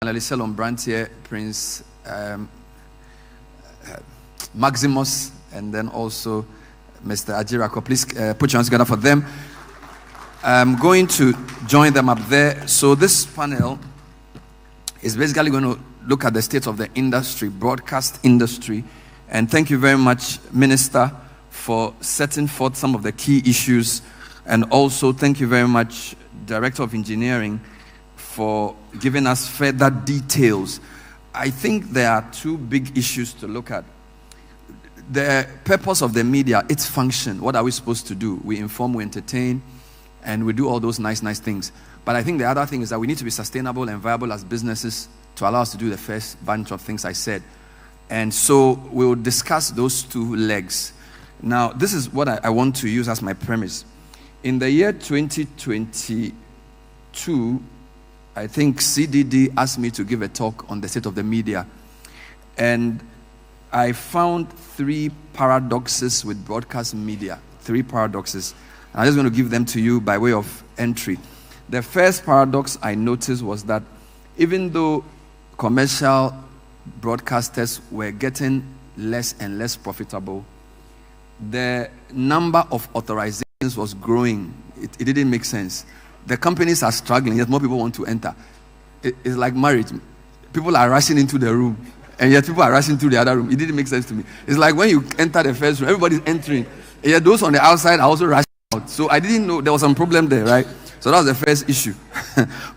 Alicelon Brantier, Prince Maximus, and then also Mr. Ajirako. Please put your hands together for them. I'm going to join them up there. So this panel is basically going to look at the state of the industry, broadcast industry. And thank you very much, Minister, for setting forth some of the key issues. And also thank you very much, Director of Engineering, for giving us further details. I think there are two big issues to look at. The purpose of the media, its function. What are we supposed to do? We inform, we entertain, and we do all those nice things. But I think the other thing is that we need to be sustainable and viable as businesses to allow us to do the first bunch of things I said. And so we'll discuss those two legs. Now, this is what I want to use as my premise. In the year 2022, I think CDD asked me to give a talk on the state of the media. And I found 3 paradoxes with broadcast media. 3 paradoxes. And I'm just going to give them to you by way of entry. The first paradox I noticed was that even though commercial broadcasters were getting less and less profitable, the number of authorizations was growing. It didn't make sense. The companies are struggling, yet more people want to enter. It's like marriage. People are rushing into the room, and yet people are rushing to the other room. It didn't make sense to me. It's like when you enter the first room, everybody's entering, and yet those on the outside are also rushing out. So I didn't know there was some problem there, right? So that was the first issue.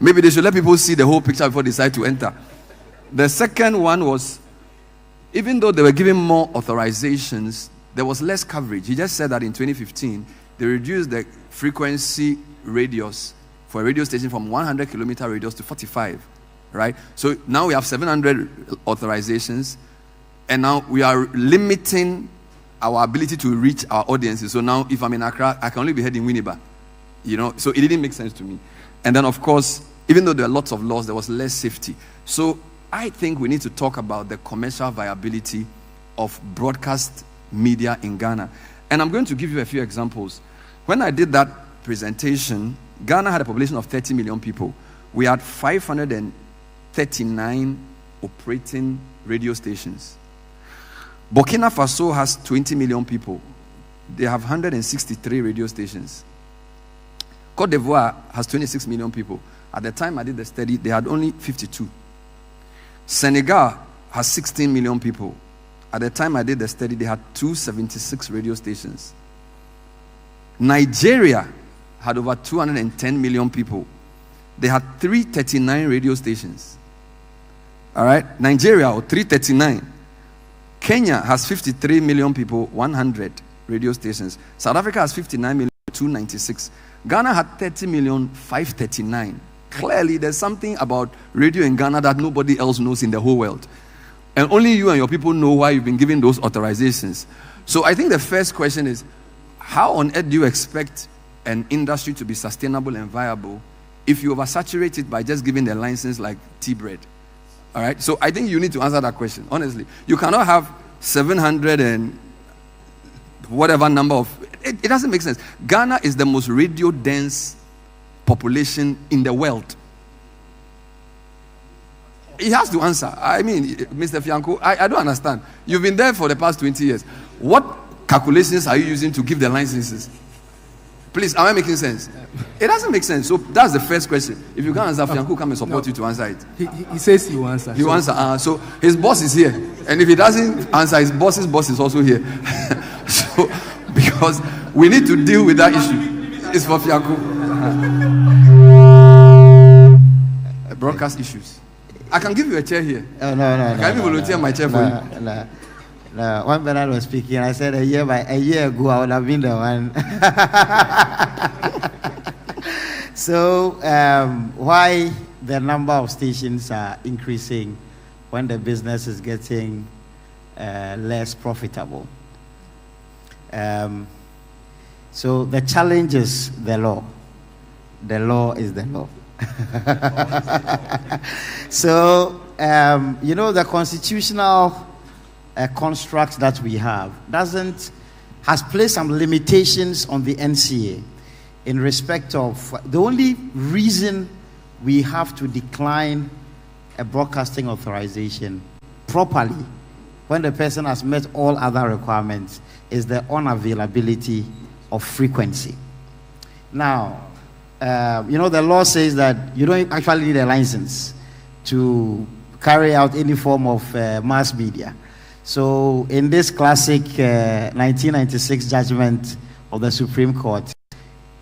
Maybe they should let people see the whole picture before they decide to enter. The second one was, even though they were giving more authorizations, there was less coverage. He just said that in 2015, they reduced the frequency radius for a radio station from 100 kilometer radius to 45, right? So now we have 700 authorizations, and now we are limiting our ability to reach our audiences. So now if I'm in Accra, I can only be heard in Winneba, so it didn't make sense to me. And then of course, even though there are lots of laws, there was less safety. So I think we need to talk about the commercial viability of broadcast media in Ghana. And I'm going to give you a few examples. When I did that presentation, Ghana had a population of 30 million people. We had 539 operating radio stations. Burkina Faso has 20 million people. They have 163 radio stations. Côte d'Ivoire has 26 million people. At the time I did the study, they had only 52. Senegal has 16 million people. At the time I did the study, they had 276 radio stations. Nigeria had over 210 million people. They had 339 radio stations. All right? Nigeria, 339. Kenya has 53 million people, 100 radio stations. South Africa has 59 million, 296. Ghana had 30 million, 539. Clearly, there's something about radio in Ghana that nobody else knows in the whole world. And only you and your people know why you've been given those authorizations. So I think the first question is, how on earth do you expect an industry to be sustainable and viable if you oversaturate it by just giving the license like tea bread? All right? So I think you need to answer that question, honestly. You cannot have 700 and whatever number of... It doesn't make sense. Ghana is the most radio-dense population in the world. He has to answer. I mean, Mr. Fianco, I don't understand. You've been there for the past 20 years. What calculations are you using to give the licenses? Please, am I making sense? It doesn't make sense. So that's the first question. If you can't answer, Fianco come and support you to answer it. He says he will answer. He will answer. So his boss is here. And if he doesn't answer, his boss's boss is also here. So, because we need to deal with that issue. It's for Fianco. Broadcast issues. I can give you a chair here. Oh, no. Can you volunteer my chair for you? No. When Bernard was speaking, I said a year ago I would have been the one. So, why the number of stations are increasing when the business is getting less profitable? So the challenge is the law. The law is the law. So, the constitutional construct that we have has placed some limitations on the NCA in respect of the only reason we have to decline a broadcasting authorization properly, when the person has met all other requirements, is the unavailability of frequency. Now, the law says that you don't actually need a license to carry out any form of mass media. So in this classic 1996 judgment of the Supreme Court,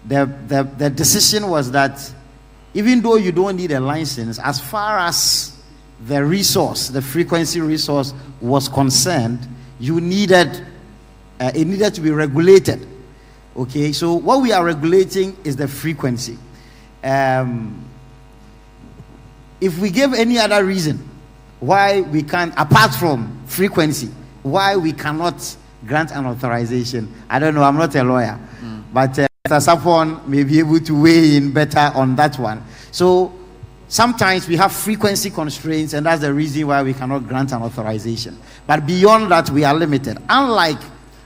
the decision was that even though you don't need a license, as far as the resource, the frequency resource was concerned, it needed to be regulated. Okay, so what we are regulating is the frequency. If we give any other reason why we can't, apart from frequency, why we cannot grant an authorization, I don't know, I'm not a lawyer, but Mr. Sapon may be able to weigh in better on that one. So sometimes we have frequency constraints, and that's the reason why we cannot grant an authorization. But beyond that, we are limited. Unlike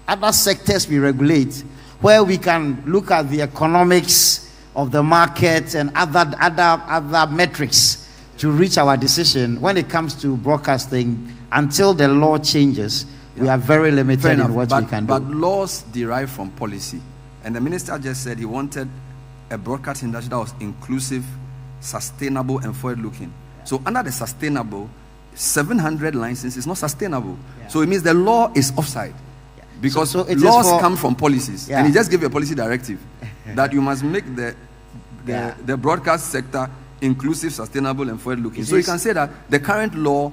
other sectors we regulate, where we can look at the economics of the market and other metrics to reach our decision, when it comes to broadcasting, until the law changes, we are very limited in what we can do. But laws derive from policy. And the minister just said he wanted a broadcast industry that was inclusive, sustainable, and forward-looking. So under the sustainable, 700 licenses is not sustainable. So it means the law is offside. Because laws come from policies. And he just gave a policy directive that you must make the broadcast sector inclusive, sustainable, and forward-looking. So you can say that the current law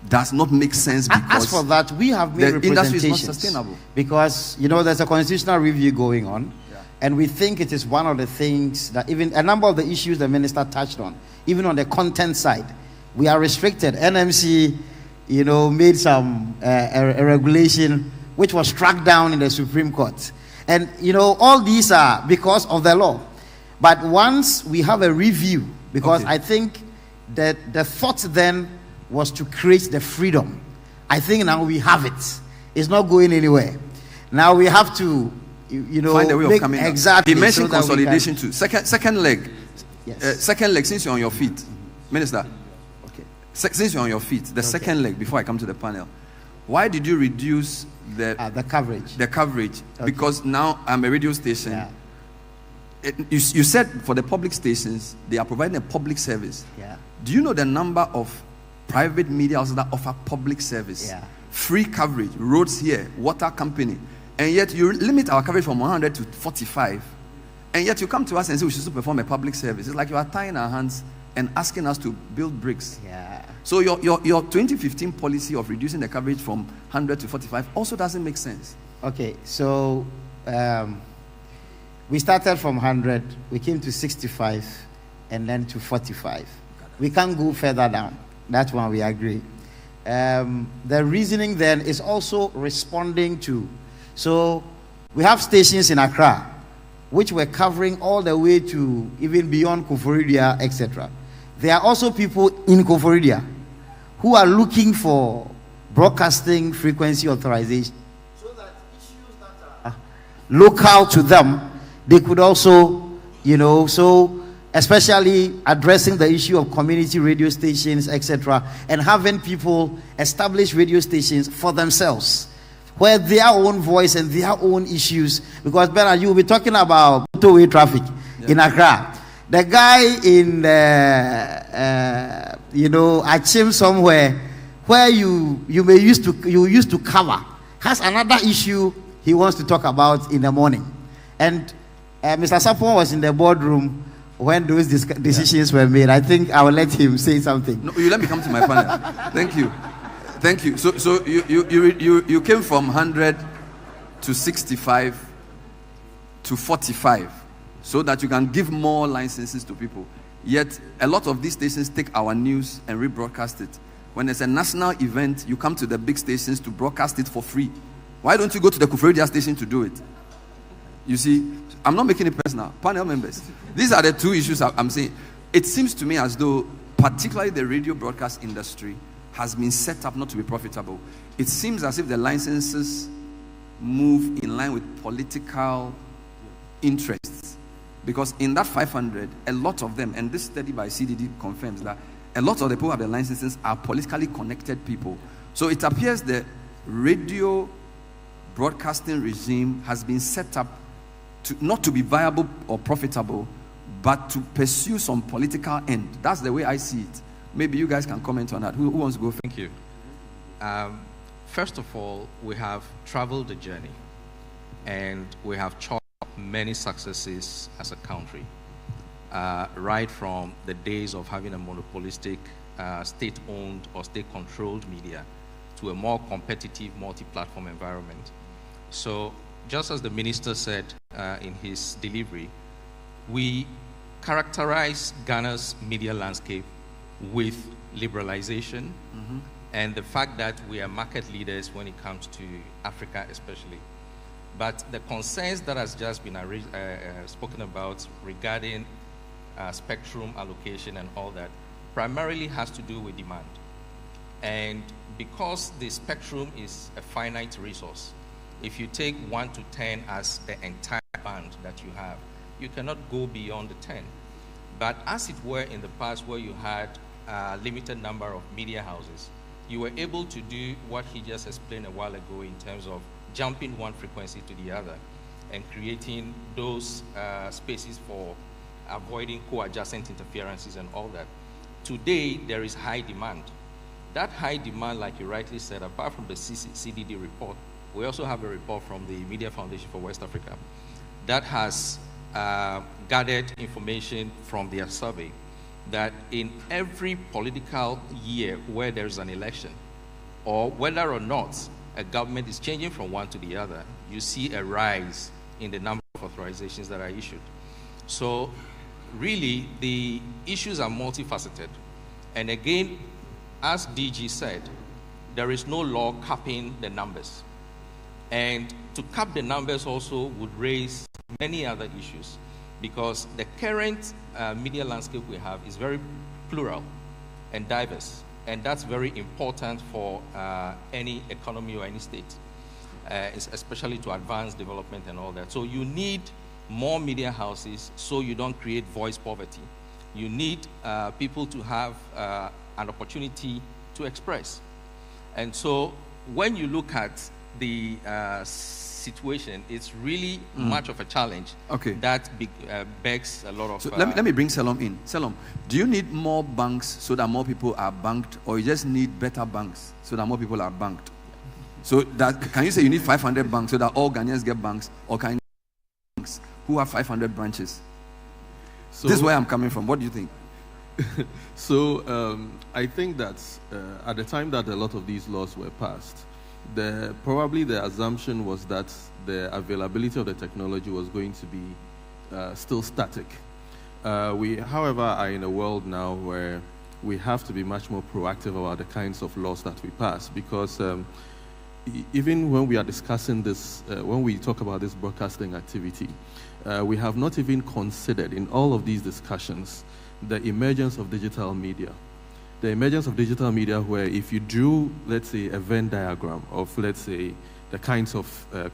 does not make sense because as for that, we have made the industry representations. is not sustainable. Because, there's a constitutional review going on, and we think it is one of the things that even a number of the issues the minister touched on, even on the content side, we are restricted. NMC, made some a regulation which was struck down in the Supreme Court. And, all these are because of the law. But once we have a review, because I think that the thought then was to create the freedom. I think now we have it. It's not going anywhere. Now we have to, find a way of coming exactly. He mentioned consolidation too. Second leg. Yes. Second leg, since you're on your feet. Minister. Okay. Since you're on your feet, the second leg, before I come to the panel, why did you reduce the coverage? The coverage. Because now I'm a radio station. Yeah. You said for the public stations, they are providing a public service. Yeah. Do you know the number of private media houses that offer public service? Yeah. Free coverage, roads here, water company. And yet you limit our coverage from 100 to 45. And yet you come to us and say we should perform a public service. It's like you are tying our hands and asking us to build bricks. Yeah. So your 2015 policy of reducing the coverage from 100 to 45 also doesn't make sense. Okay, so we started from 100, we came to 65, and then to 45. We can't go further down. That's one we agree. The reasoning then is also responding to. So we have stations in Accra, which were covering all the way to even beyond Koforidua, etc. There are also people in Koforidua who are looking for broadcasting frequency authorization, so that issues that are local to them, they could also, so especially addressing the issue of community radio stations, etc., and having people establish radio stations for themselves, where their own voice and their own issues, because Bernard, you will be talking about motorway traffic in Accra. The guy in, Achim somewhere, where you used to cover, has another issue he wants to talk about in the morning. And Mr. Sapon was in the boardroom when those decisions were made. I think I will let him say something. No, you let me come to my panel. Thank you. So you came from 100 to 65 to 45, so that you can give more licenses to people. Yet a lot of these stations take our news and rebroadcast it. When there's a national event, you come to the big stations to broadcast it for free. Why don't you go to the Koforidua station to do it? You see, I'm not making it personal. Panel members, these are the two issues I'm saying. It seems to me as though, particularly the radio broadcast industry, has been set up not to be profitable. It seems as if the licenses move in line with political interests. Because in that 500, a lot of them, and this study by CDD confirms that, a lot of the people who have the licenses are politically connected people. So it appears the radio broadcasting regime has been set up to not to be viable or profitable, but to pursue some political end. That's the way I see it. Maybe you guys can comment on that. Who wants to go first? Thank you. First of all, we have traveled the journey, and we have chalked many successes as a country, right from the days of having a monopolistic, state-owned or state-controlled media to a more competitive, multi-platform environment. So, just as the minister said in his delivery, we characterize Ghana's media landscape with liberalization and the fact that we are market leaders when it comes to Africa especially. But the concerns that has just been spoken about regarding spectrum allocation and all that primarily has to do with demand. And because the spectrum is a finite resource, if you take 1 to 10 as the entire band that you have, you cannot go beyond the 10. But as it were in the past where you had a limited number of media houses, you were able to do what he just explained a while ago in terms of jumping one frequency to the other and creating those spaces for avoiding co-adjacent interferences and all that. Today, there is high demand. That high demand, like you rightly said, apart from the CDD report, we also have a report from the Media Foundation for West Africa that has gathered information from their survey that in every political year where there's an election, or whether or not a government is changing from one to the other, you see a rise in the number of authorizations that are issued. So really, the issues are multifaceted. And again, as DG said, there is no law capping the numbers. And to cap the numbers also would raise many other issues, because the current media landscape we have is very plural and diverse. And that's very important for any economy or any state, especially to advance development and all that. So you need more media houses so you don't create voice poverty. You need people to have an opportunity to express. And so when you look at the situation, it's really much of a challenge. Okay. That begs a lot of... So let me bring Selom in. Selom, do you need more banks so that more people are banked, or you just need better banks so that more people are banked? So that, can you say you need 500 banks so that all Ghanaians get banks, or can you need banks who have 500 branches? So, this is where I'm coming from. What do you think? So I think that at the time that a lot of these laws were passed, probably the assumption was that the availability of the technology was going to be still static. We, however, are in a world now where we have to be much more proactive about the kinds of laws that we pass, because even when we are discussing this, when we talk about this broadcasting activity, we have not even considered in all of these discussions the emergence of digital media. The emergence of digital media, where if you drew, let's say, a Venn diagram of, let's say, the kinds of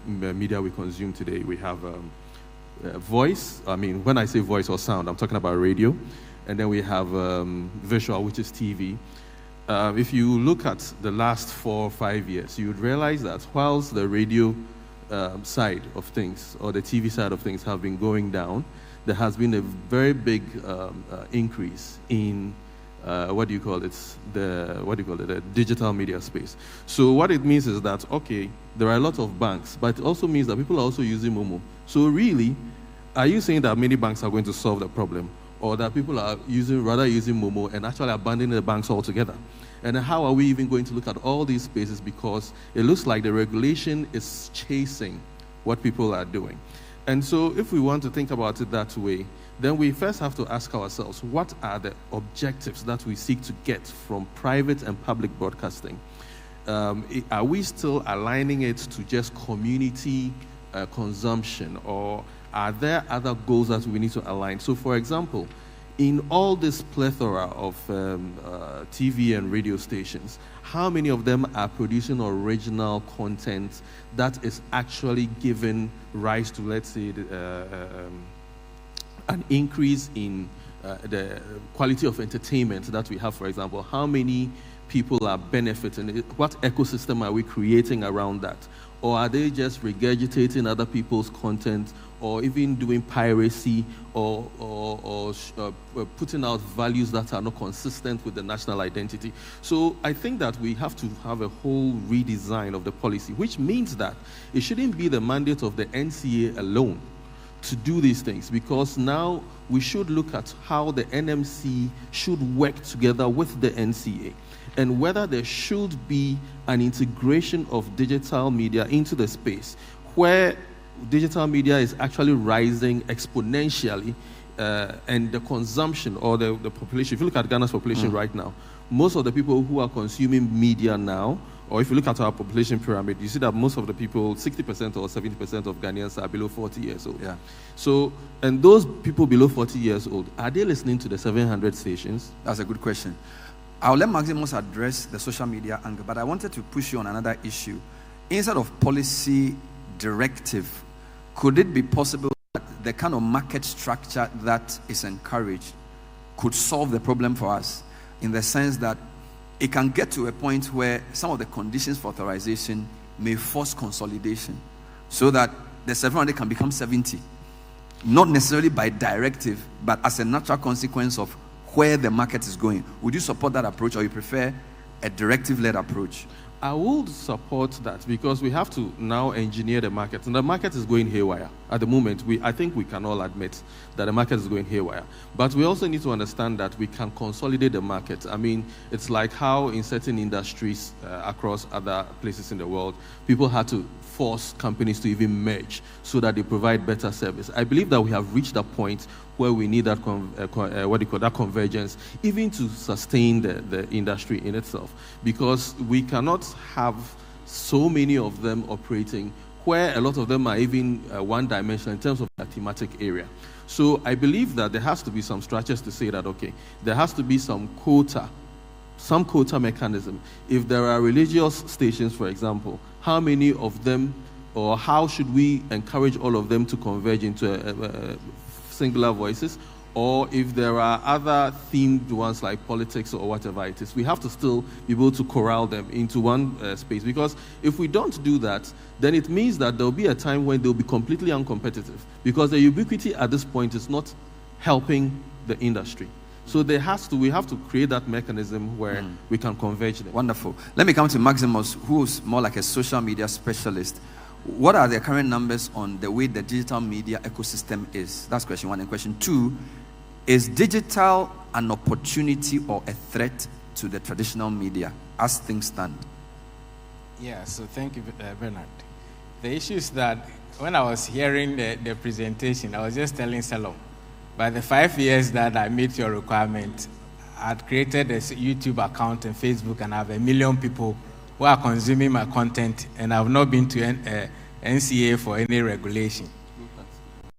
media we consume today, we have voice. I mean, when I say voice or sound, I'm talking about radio. And then we have visual, which is TV. If you look at the last 4 or 5 years, you would realize that whilst the radio side of things, or the TV side of things, have been going down, there has been a very big increase in the digital media space. So what it means is that, okay, there are a lot of banks, but it also means that people are also using Momo. So really, are you saying that many banks are going to solve the problem, or that people are rather using Momo and actually abandoning the banks altogether? And how are we even going to look at all these spaces, because it looks like the regulation is chasing what people are doing? And so if we want to think about it that way, then we first have to ask ourselves, what are the objectives that we seek to get from private and public broadcasting? Are we still aligning it to just community consumption, or are there other goals that we need to align? So, for example, in all this plethora of TV and radio stations, how many of them are producing original content that is actually giving rise to, let's say, an increase in the quality of entertainment that we have, for example, how many people are benefiting? What ecosystem are we creating around that? Or are they just regurgitating other people's content, or even doing piracy, or putting out values that are not consistent with the national identity? So I think that we have to have a whole redesign of the policy, which means that it shouldn't be the mandate of the NCA alone to do these things, because now we should look at how the NMC should work together with the NCA, and whether there should be an integration of digital media into the space where digital media is actually rising exponentially, and the consumption or the population, if you look at Ghana's population right now, most of the people who are consuming media now, or if you look at our population pyramid, you see that most of the people, 60% or 70% of Ghanaians are below 40 years old. Yeah. So, and those people below 40 years old, are they listening to the 700 stations? That's a good question. I'll let Maximus address the social media angle, but I wanted to push you on another issue. Instead of policy directive, could it be possible that the kind of market structure that is encouraged could solve the problem for us, in the sense that it can get to a point where some of the conditions for authorization may force consolidation, so that the 700 can become 70, not necessarily by directive, but as a natural consequence of where the market is going? Would you support that approach, or you prefer a directive-led approach? I would support that, because we have to now engineer the market, and the market is going haywire at the moment. I think we can all admit that the market is going haywire, but we also need to understand that we can consolidate the market. I mean, it's like how in certain industries across other places in the world, people had to force companies to even merge so that they provide better service. I believe that we have reached a point where we need that that convergence, even to sustain the industry in itself, because we cannot have so many of them operating where a lot of them are even one-dimensional in terms of their thematic area. So I believe that there has to be some structures to say that, okay, there has to be some quota mechanism. If there are religious stations, for example, how many of them, or how should we encourage all of them to converge into singular voices? Or if there are other themed ones like politics or whatever it is, we have to still be able to corral them into one space. Because if we don't do that, then it means that there will be a time when they'll be completely uncompetitive, because the ubiquity at this point is not helping the industry. So we have to create that mechanism where we can converge them. Wonderful. Let me come to Maximus, who's more like a social media specialist. What are the current numbers on the way the digital media ecosystem is? That's question one. And question two, is digital an opportunity or a threat to the traditional media as things stand? Yeah, so thank you, Bernard. The issue is that when I was hearing the presentation, I was just telling Salom, by the 5 years that I meet your requirement, I had created a YouTube account and Facebook, and I have 1 million people who are consuming my content, and I have not been to NCA for any regulation.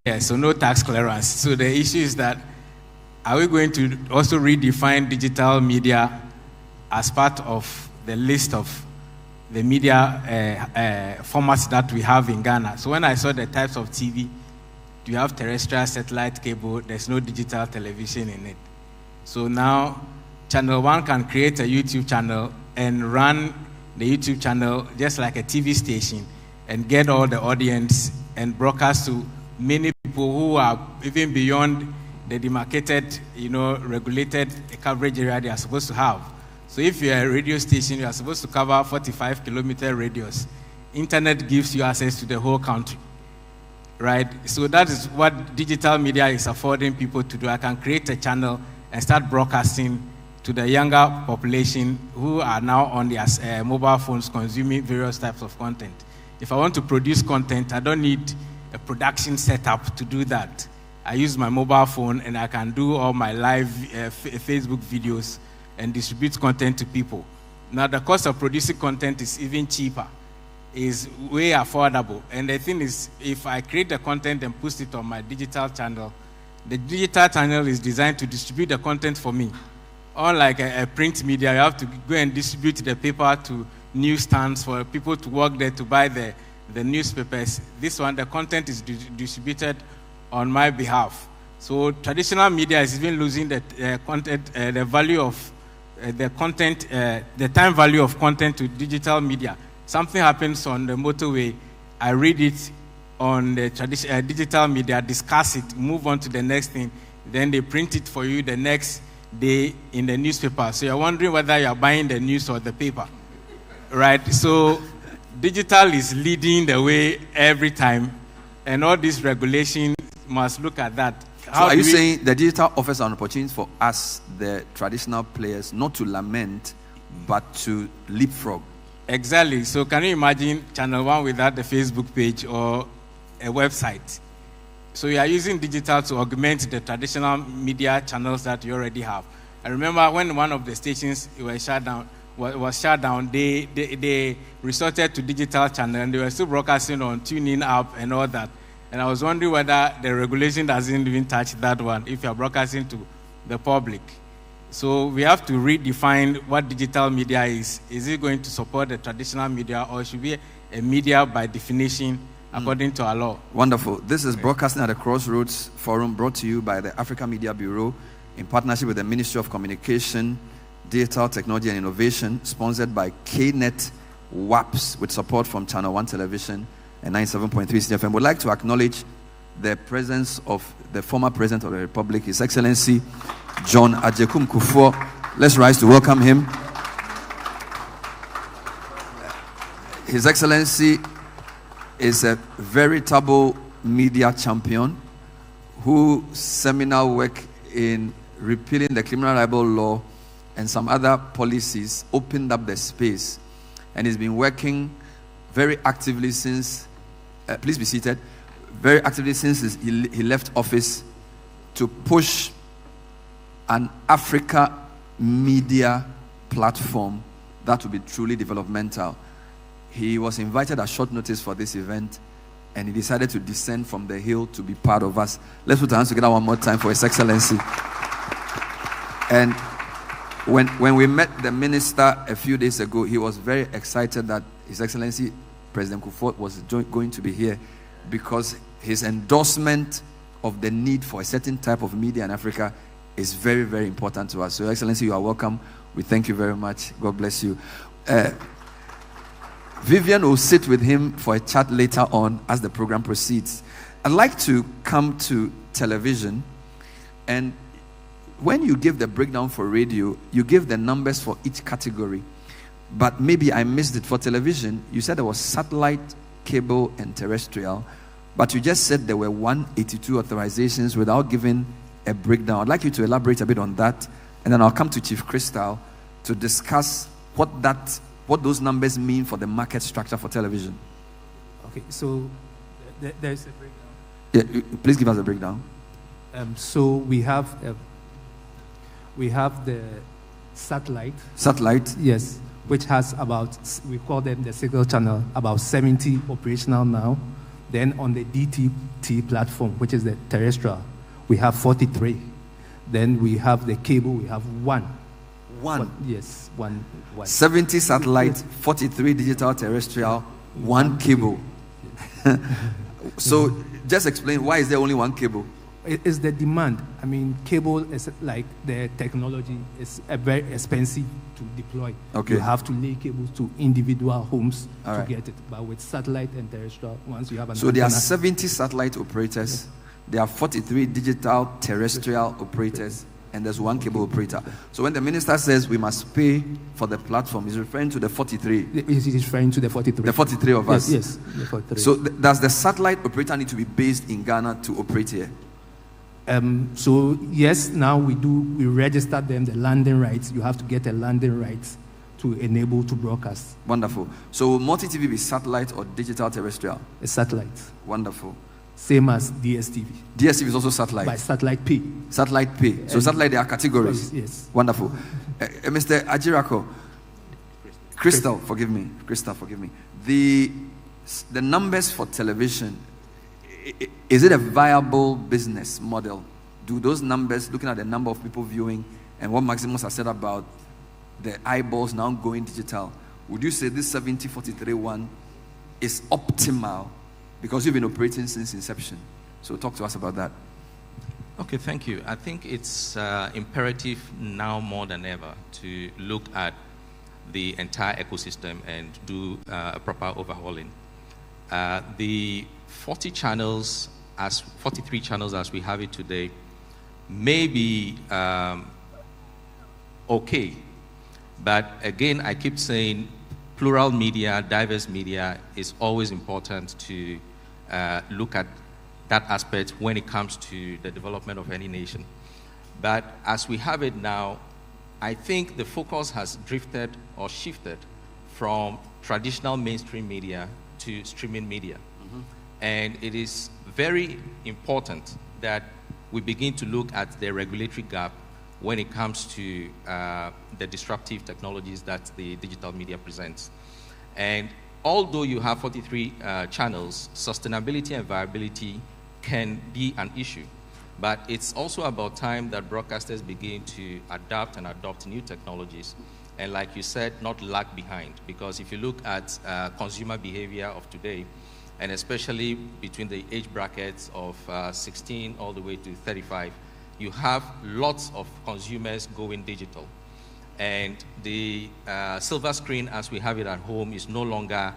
Yeah, so no tax clearance. So the issue is that, are we going to also redefine digital media as part of the list of the media formats that we have in Ghana? So when I saw the types of TV, do you have terrestrial, satellite, cable? There's no digital television in it. So now ChannelOne can create a YouTube channel and run the YouTube channel just like a TV station and get all the audience and broadcast to many people who are even beyond the demarcated, regulated coverage area they are supposed to have. So if you're a radio station, you are supposed to cover 45-kilometer radius. Internet gives you access to the whole country, right? So that is what digital media is affording people to do. I can create a channel and start broadcasting to the younger population who are now on their mobile phones consuming various types of content. If I want to produce content, I don't need a production setup to do that. I use my mobile phone and I can do all my live Facebook videos and distribute content to people. Now the cost of producing content is even cheaper, is way affordable. And the thing is, if I create the content and post it on my digital channel, the digital channel is designed to distribute the content for me. Unlike a print media, you have to go and distribute the paper to newsstands for people to work there to buy the newspapers. This one, the content is distributed on my behalf. So traditional media is even losing the content, the value of the content, the time value of content to digital media. Something happens on the motorway, I read it on the digital media, discuss it, move on to the next thing, then they print it for you the next day in the newspaper. So you're wondering whether you're buying the news or the paper, right? So digital is leading the way every time, and all these regulations must look at that. So are you saying the digital offers an opportunity for us, the traditional players, not to lament, but to leapfrog? Exactly. So can you imagine ChannelOne without the Facebook page or a website? So you are using digital to augment the traditional media channels that you already have. I remember when one of the stations was shut down, they resorted to digital channel, and they were still broadcasting on TuneIn app and all that. And I was wondering whether the regulation doesn't even touch that one if you are broadcasting to the public. So we have to redefine what digital media is. Is it going to support the traditional media, or should be a media by definition according to our law? Wonderful. This is Broadcasting at the Crossroads Forum, brought to you by the Africa Media Bureau in partnership with the Ministry of Communication, Digital Technology and Innovation, sponsored by KNET WAPS with support from ChannelOne Television and 97.3 CFM. Would like to acknowledge the presence of the former President of the Republic, His Excellency John Ajekum Kufuor. Let's rise to welcome him. His Excellency is a veritable media champion whose seminal work in repealing the criminal libel law and some other policies opened up the space, and he's been working very actively since, please be seated, very actively since he left office to push an Africa media platform that will be truly developmental. He was invited at short notice for this event, and he decided to descend from the hill to be part of us. Let's put our hands together one more time for His Excellency. And when we met the minister a few days ago, he was very excited that His Excellency President Kufuor was going to be here, because his endorsement of the need for a certain type of media in Africa is very, very important to us. So, Your Excellency, you are welcome. We thank you very much. God bless you. Vivian will sit with him for a chat later on as the program proceeds. I'd like to come to television, and when you give the breakdown for radio, you give the numbers for each category. But maybe I missed it. For television, you said there was satellite, cable, and terrestrial, but you just said there were 182 authorizations without giving a breakdown. I'd like you to elaborate a bit on that, and then I'll come to Chief Crystal to discuss what those numbers mean for the market structure for television. Okay, so there's a breakdown. Yeah, please give us a breakdown. So we have the satellite. Satellite? Yes, which has about, we call them the single channel, about 70 operational now. Then on the DTT platform, which is the terrestrial, we have 43. Then we have the cable, we have one. Yes, one. 70 satellite, 43 digital terrestrial, one cable. So just explain, why is there only one cable? It's the demand. I mean, cable is like the technology is very expensive to deploy. Okay. You have to lay cables to individual homes All to right. get it. But with satellite and terrestrial, once you have an So there are antenna, 70 satellite operators, there are 43 digital terrestrial operators, and there's one cable operator. So when the minister says we must pay for the platform, he's referring to the 43. He's referring to the 43. The 43 of us. Yes, the 43. So does the satellite operator need to be based in Ghana to operate here? So yes, now we register them the landing rights. You have to get a landing rights to enable to broadcast. Wonderful. So will multi-TV be satellite or digital terrestrial? A satellite. Wonderful. Same as DSTV. DSTV is also satellite. By satellite pay. Satellite pay. So satellite, there are categories. Yes. Wonderful. Mr. Ajirako, Crystal, forgive me. The numbers for television, is it a viable business model? Do those numbers, looking at the number of people viewing and what Maximus has said about the eyeballs now going digital, would you say this 70-43 one is optimal? Because you've been operating since inception. So talk to us about that. Okay, thank you. I think it's imperative now more than ever to look at the entire ecosystem and do a proper overhauling. The 43 channels as we have it today may be okay, but again, I keep saying plural media, diverse media is always important to look at that aspect when it comes to the development of any nation. But as we have it now, I think the focus has drifted or shifted from traditional mainstream media to streaming media. Mm-hmm. And it is very important that we begin to look at the regulatory gap when it comes to the disruptive technologies that the digital media presents. And although you have 43 channels, sustainability and viability can be an issue. But it's also about time that broadcasters begin to adapt and adopt new technologies. And like you said, not lag behind. Because if you look at consumer behavior of today, and especially between the age brackets of 16 all the way to 35, you have lots of consumers going digital. And the silver screen as we have it at home is no longer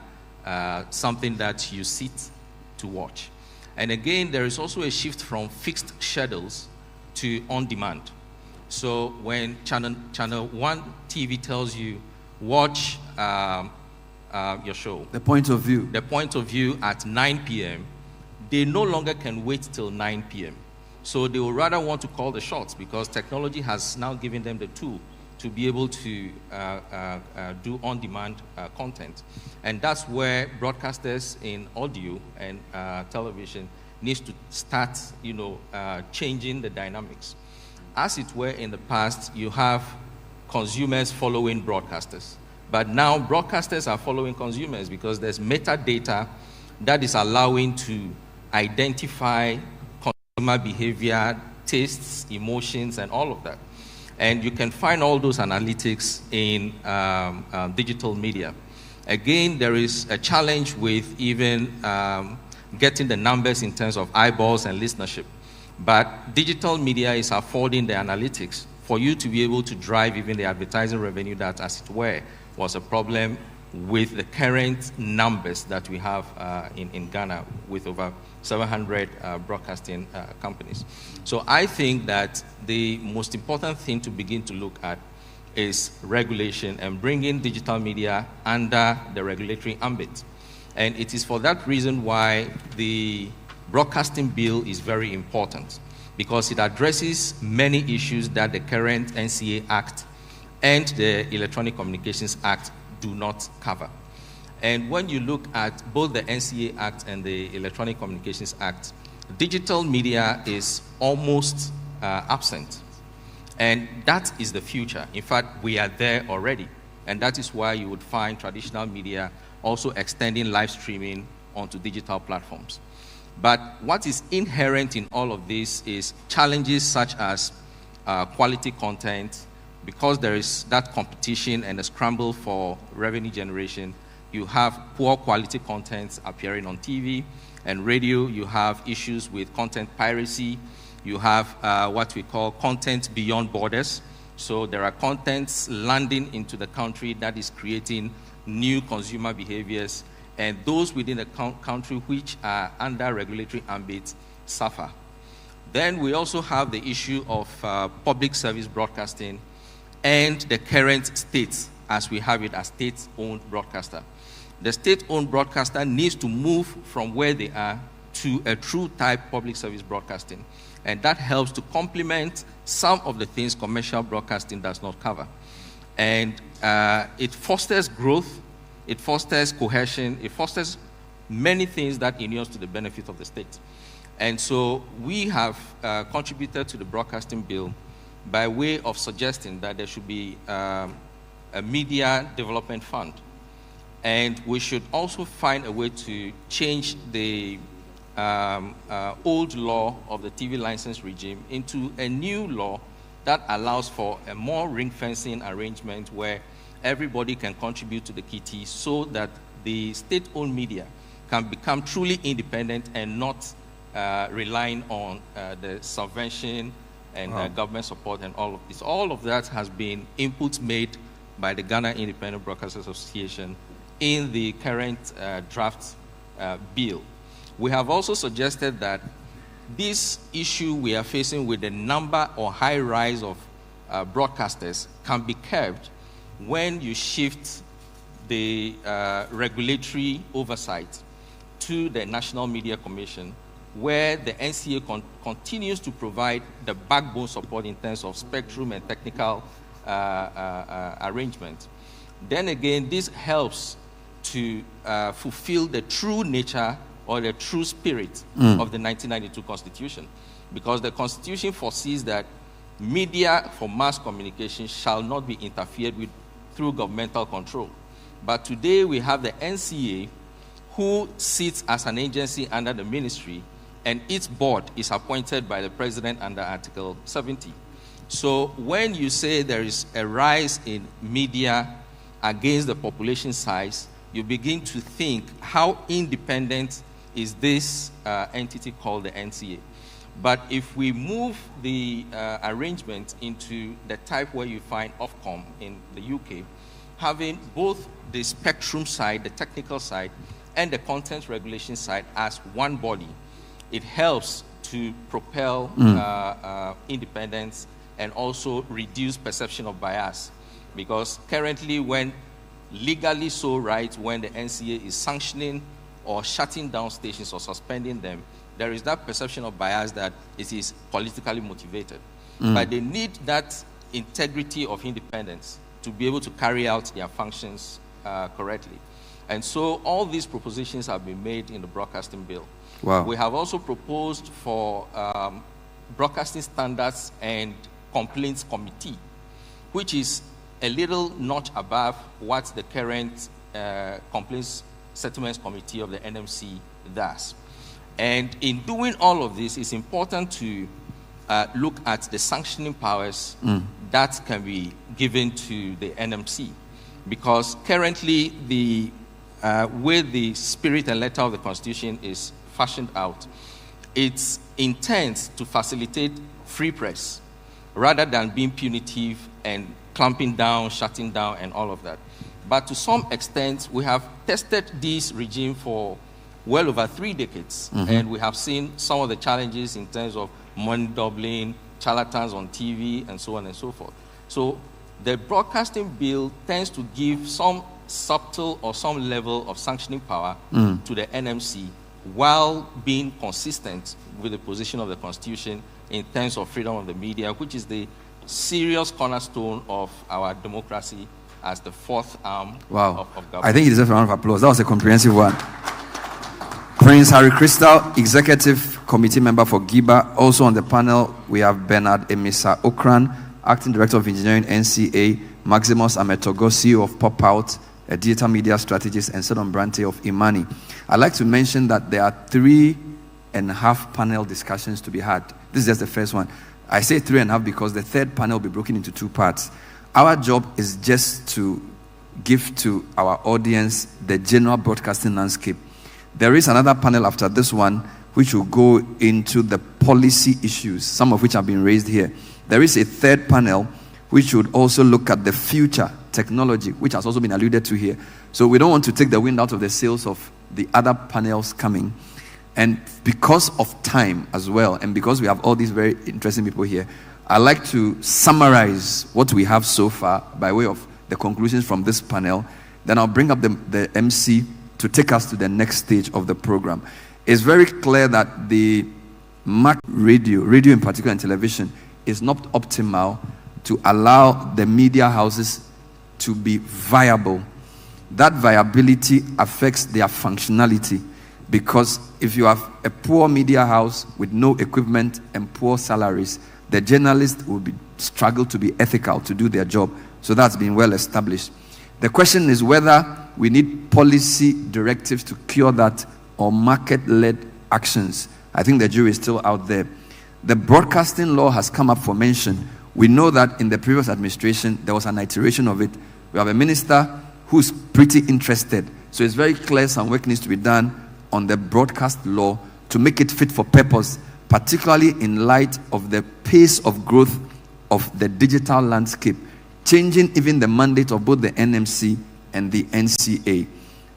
something that you sit to watch. And again, there is also a shift from fixed schedules to on-demand. So when ChannelOne TV tells you, watch your show. The point of view. The point of view at 9 p.m., they no longer can wait till 9 p.m. So they will rather want to call the shots because technology has now given them the tool to be able to do on-demand content. And that's where broadcasters in audio and television needs to start, changing the dynamics. As it were in the past, you have consumers following broadcasters. But now broadcasters are following consumers because there's metadata that is allowing to identify consumer behavior, tastes, emotions, and all of that. And you can find all those analytics in digital media. Again, there is a challenge with even getting the numbers in terms of eyeballs and listenership. But digital media is affording the analytics for you to be able to drive even the advertising revenue that, as it were, was a problem with the current numbers that we have in Ghana with over 700 broadcasting companies. So I think that the most important thing to begin to look at is regulation and bringing digital media under the regulatory ambit. And it is for that reason why the broadcasting bill is very important, because it addresses many issues that the current NCA Act and the Electronic Communications Act do not cover. And when you look at both the NCA Act and the Electronic Communications Act, digital media is almost absent. And that is the future. In fact, we are there already. And that is why you would find traditional media also extending live streaming onto digital platforms. But what is inherent in all of this is challenges such as quality content. Because there is that competition and a scramble for revenue generation, you have poor quality content appearing on TV and radio. You have issues with content piracy. You have what we call content beyond borders. So there are contents landing into the country that is creating new consumer behaviors, and those within the country which are under regulatory ambit suffer. Then we also have the issue of public service broadcasting and the current state, as we have it as state-owned broadcaster. The state-owned broadcaster needs to move from where they are to a true type public service broadcasting. And that helps to complement some of the things commercial broadcasting does not cover. And it fosters growth, it fosters cohesion, it fosters many things that inures to the benefit of the state. And so we have contributed to the broadcasting bill by way of suggesting that there should be a media development fund. And we should also find a way to change the old law of the TV license regime into a new law that allows for a more ring-fencing arrangement where everybody can contribute to the kitty so that the state-owned media can become truly independent and not relying on the subvention and government support and all of this. All of that has been inputs made by the Ghana Independent Broadcasters Association in the current draft bill. We have also suggested that this issue we are facing with the number or high rise of broadcasters can be curbed when you shift the regulatory oversight to the National Media Commission, where the NCA continues to provide the backbone support in terms of spectrum and technical arrangement. Then again, this helps to fulfill the true nature or the true spirit of the 1992 Constitution, because the Constitution foresees that media for mass communication shall not be interfered with through governmental control. But today we have the NCA, who sits as an agency under the ministry, and its board is appointed by the president under Article 70. So when you say there is a rise in media against the population size, you begin to think, how independent is this entity called the NCA? But if we move the arrangement into the type where you find Ofcom in the UK, having both the spectrum side, the technical side, and the content regulation side as one body, it helps to propel independence and also reduce perception of bias. Because currently, when legally so right, when the NCA is sanctioning or shutting down stations or suspending them, there is that perception of bias that it is politically motivated. But they need that integrity of independence to be able to carry out their functions correctly. And so all these propositions have been made in the broadcasting bill. Wow. We have also proposed for broadcasting standards and complaints committee, which is a little notch above what the current complaints settlements committee of the NMC does. And in doing all of this, it's important to look at the sanctioning powers that can be given to the NMC, because currently the way the spirit and letter of the Constitution is fashioned out, it's intent to facilitate free press rather than being punitive and clamping down, shutting down, and all of that. But to some extent, we have tested this regime for well over 3 decades, and we have seen some of the challenges in terms of money doubling, charlatans on TV, and so on and so forth. So the broadcasting bill tends to give some subtle or some level of sanctioning power to the NMC while being consistent with the position of the Constitution in terms of freedom of the media, which is the serious cornerstone of our democracy as the fourth arm of government. I think it deserves a round of applause. That was a comprehensive one. Prince Harry Crystal, Executive Committee Member for GIBA. Also on the panel, we have Bernard Emisa Okran, Acting Director of Engineering, NCA, Maximus Ametogo, CEO of Pop Out, a digital media strategist, and Sedon Brante of Imani. I'd like to mention that there are 3.5 panel discussions to be had. This is just the first one. I say 3.5 because the third panel will be broken into 2 parts. Our job is just to give to our audience the general broadcasting landscape. There is another panel after this one which will go into the policy issues, some of which have been raised here. There is a third panel which would also look at the future technology, which has also been alluded to here. So we don't want to take the wind out of the sails of the other panels coming. And because of time as well, and because we have all these very interesting people here, I'd like to summarize what we have so far by way of the conclusions from this panel. Then I'll bring up the MC to take us to the next stage of the program. It's very clear that the radio in particular and television, is not optimal to allow the media houses to be viable. That viability affects their functionality, because if you have a poor media house with no equipment and poor salaries, the journalists will struggle to be ethical to do their job. So that's been well established. The question is whether we need policy directives to cure that or market-led actions. I think the jury is still out there. The broadcasting law has come up for mention. We know that in the previous administration, there was an iteration of it. We have a minister who's pretty interested. So it's very clear some work needs to be done on the broadcast law to make it fit for purpose, particularly in light of the pace of growth of the digital landscape, changing even the mandate of both the NMC and the NCA.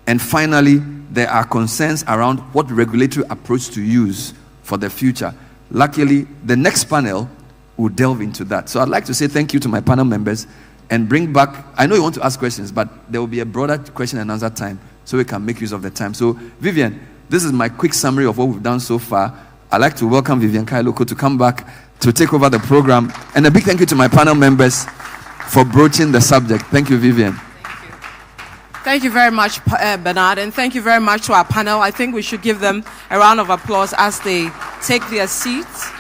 And finally, there are concerns around what regulatory approach to use for the future. Luckily, the next panel will delve into that. So I'd like to say thank you to my panel members and bring back, I know you want to ask questions, but there will be a broader question and answer time so we can make use of the time. So Vivian, this is my quick summary of what we've done so far. I'd like to welcome Vivian Kailoko to come back to take over the program. And a big thank you to my panel members for broaching the subject. Thank you, Vivian. Thank you very much, Bernard, and thank you very much to our panel. I think we should give them a round of applause as they take their seats.